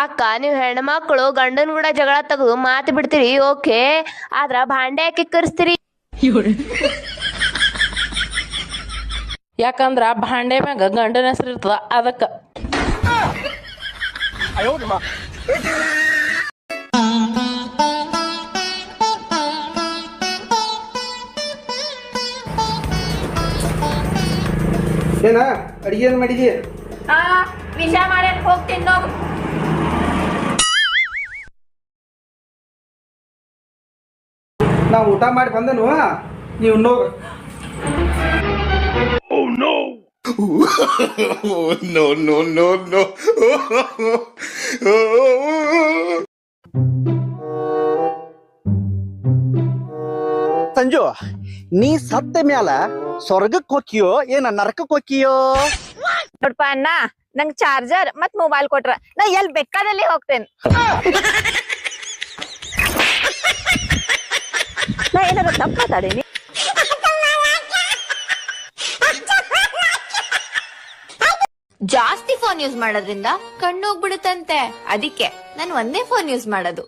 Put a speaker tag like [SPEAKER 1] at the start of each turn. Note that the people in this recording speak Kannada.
[SPEAKER 1] ಅಕ್ಕ ನೀವು ಹೆಣ್ಮಕ್ಳು ಗಂಡನ್ ಕೂಡ ಜಗಳ ತೆಗೆದು ಮಾತು ಬಿಡ್ತೀರಿ ಓಕೆ, ಆದ್ರ ಭಾಂಡೆ ಯಾಕೆ ಕರ್ಸ್ತೀರಿ?
[SPEAKER 2] ಯಾಕಂದ್ರ ಭಾಂಡೆ ಮ್ಯಾಗ ಗಂಡನ ಹೆಸರು ಇರ್ತದ ಅದಕ್ಕ.
[SPEAKER 3] ಏನ ಅಡಿಗೆ ಏನ್ ಮಾಡಿದಿ?
[SPEAKER 1] ವಿಷ ಮಾಡ್ಯಾಕ ಹೋಗ್ತೀನಿ ನೋಡು.
[SPEAKER 3] ನಾ ಊಟ ಮಾಡಿ ಬಂದನು, ನೀವು ನೋಗ.
[SPEAKER 4] No, no, no, no.
[SPEAKER 5] Sanju, ನೀ ಸತ್ತ ಮ್ಯಾಲ ಸ್ವರ್ಗಕ್ಕೆ ಹೋಗಿಯೋ ಏನ ನರಕಕ್ಕೆ ಹೋಗಿಯೋ?
[SPEAKER 6] ನೋಡ್ಪ ಅಣ್ಣ, ನಂಗ್ ಚಾರ್ಜರ್ ಮತ್ ಮೊಬೈಲ್ ಕೊಟ್ರ ನಾ ಎಲ್ ಬೇಕಾದಲ್ಲಿ ಹೋಗ್ತೇನೆ. ನಾ ಏನಾರ ತಪ್ಪ ಮಾತಾಡೀನಿ?
[SPEAKER 7] ಜಾಸ್ತಿ ಫೋನ್ ಯೂಸ್ ಮಾಡೋದ್ರಿಂದ ಕಣ್ಣು ಹೋಗ್ಬಿಡುತ್ತಂತೆ, ಅದಕ್ಕೆ ನಾನು ಒಂದೇ ಫೋನ್ ಯೂಸ್ ಮಾಡೋದು.